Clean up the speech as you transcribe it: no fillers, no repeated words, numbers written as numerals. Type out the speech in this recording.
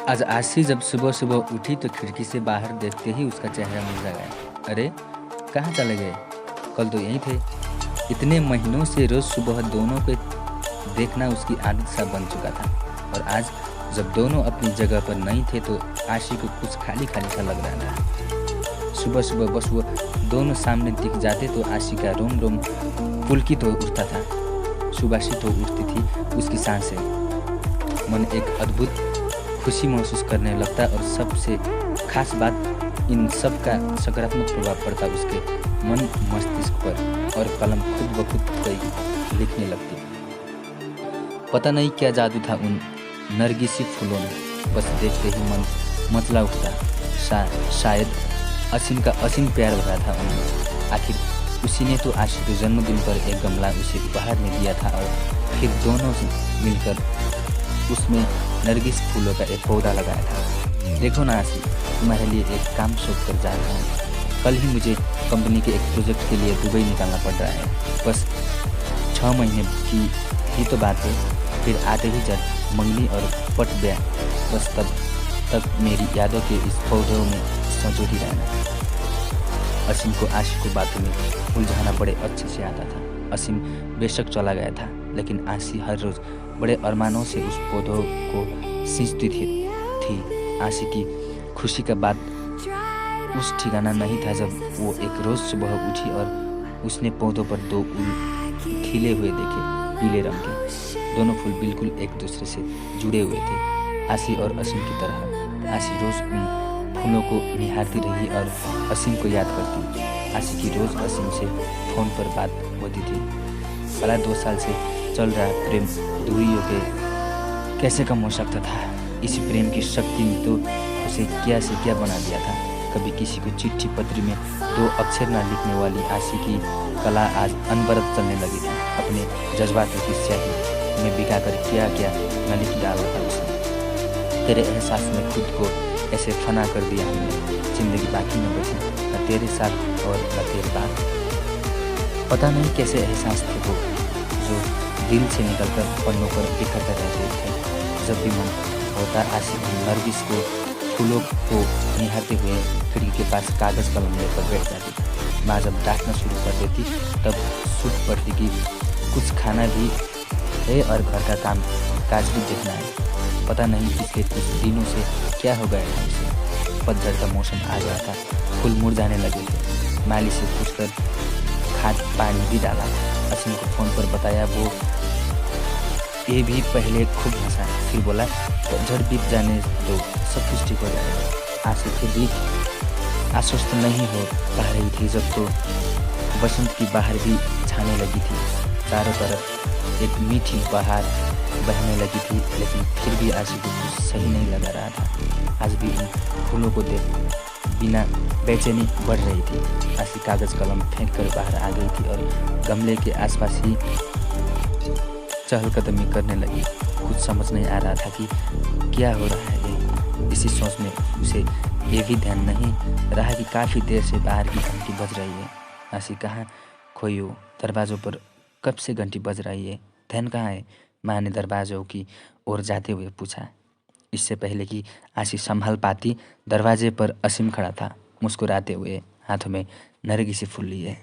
आज आशी जब सुबह-सुबह उठी तो खिड़की से बाहर देखते ही उसका चेहरा मुरझा गया। अरे! कहाँ चले गए? कल तो यहीं थे। इतने महीनों से रोज़ सुबह दोनों को देखना उसकी आदत सा बन चुका था और आज जब दोनों अपनी जगह पर नहीं थे तो आशी को कुछ खाली-खाली सा लग रहा था। सुबह-सुबह बस वो दोनों सामने दिख जाते तो आशी का रोम-रोम पुलकित हो उठता था। सुबासित हो उठती थी उसकी साँसें। मन एक अद्भुत खुशी महसूस करने लगता और सबसे खास बात इन सब का सकारात्मक प्रभाव पड़ता उसके मन मस्तिष्क पर और कलम खुद ब खुद कोई लिखने लगती। पता नहीं क्या जादू था उन नरगिसी फूलों में, बस देखते ही मन मचला उठता। शायद असीम का असीम प्यार हो रहा था उनमें। आखिर उसी ने तो आशी के जन्मदिन पर एक गमला उसे उपहार में दिया था और फिर दोनों मिलकर उसमें नरगिस फूलों का एक पौधा लगाया था। देखो ना आशी, तुम्हारे लिए एक काम सौंप कर जा रहा हूँ। कल ही मुझे कंपनी के एक प्रोजेक्ट के लिए दुबई निकालना पड़ रहा है। बस 6 महीने की ही तो बात है। फिर आते ही जब मंगनी और पट ब्याह, बस तब तक मेरी यादों के इस पौधों में संजोती रहना। असीम को आशी को बातों में उलझाना बड़े अच्छे से आता था। असीम बेशक चला गया था, लेकिन आशी हर रोज़ बड़े अरमानों से उस पौधों को सींचती थी। आशी की खुशी का बात उस ठिकाना नहीं था जब वो एक रोज़ सुबह उठी और उसने पौधों पर 2 खिले हुए देखे, पीले रंग के। दोनों फूल बिल्कुल एक दूसरे से जुड़े हुए थे, आशी और असीम की तरह। आशी रोज़ उन फूलों को निहारती रही और असीम को याद करती। आशी की रोज़ असीम से फ़ोन पर बात होती थी। भला 2 साल से चल रहा प्रेम दूरियों के कैसे कम हो सकता था। इसी प्रेम की शक्ति ने तो उसे क्या से क्या बना दिया था। कभी किसी को चिट्ठी पत्र में 2 अक्षर न लिखने वाली आशी की कला आज अनवरत चलने लगी थी। अपने जज्बातों की स्याही में भिगाकर क्या क्या न लिख डाला था उसने। तेरे एहसास में खुद को ऐसे फना कर दिया हमने, जिंदगी बाकी न बची, न तेरे साथ और न तेरे बाद। पता नहीं कैसे एहसास थे वो, जो दिल से निकलकर पन्नों पर बिखरते रहते थे। जब भी मन होता आशी नरगिस को फूलों को निहारते हुए खिड़की के पास कागज़ कलम लेकर बैठ जाती। माँ जब डांटना शुरू कर देती तब छूट पड़ती कि कुछ खाना भी है और घर का काम काज भी देखना है। पता नहीं पिछले कुछ दिनों से क्या हो गया था उसे। पतझड़ का मौसम आ गया था, फूल मुरझाने लगे थे। माली से पूछकर खाद पानी भी डाला। असीम को फ़ोन पर बताया, वो ये भी पहले खूब हंसा, फिर बोला पतझड़ बीत जाने दो, सब कुछ ठीक हो जाएगा। आशी फिर भी आश्वस्त नहीं हो पा रही थी जब तो बसंत की बहार भी छाने लगी थी। चारों तरफ एक मीठी बहार बहने लगी थी, लेकिन फिर भी आशी को कुछ सही नहीं लगा रहा था। आज भी उन फूलों को देख बिना बेचैनी बढ़ रही थी। आशी कागज़ कलम फेंक कर बाहर आ गई थी और गमले के आसपास ही चहलकदमी करने लगी। कुछ समझ नहीं आ रहा था कि क्या हो रहा है। इसी सोच में उसे ये भी ध्यान नहीं रहा कि काफ़ी देर से बाहर की घंटी बज रही है। आशी कहाँ खोई हो? दरवाज़ों पर कब से घंटी बज रही है? ध्यान कहाँ है? माँ ने दरवाज़ों की ओर जाते हुए पूछा। इससे पहले कि आशी संभाल पाती, दरवाजे पर असीम खड़ा था, मुस्कुराते हुए, हाथों में नरगिसी फूल लिए।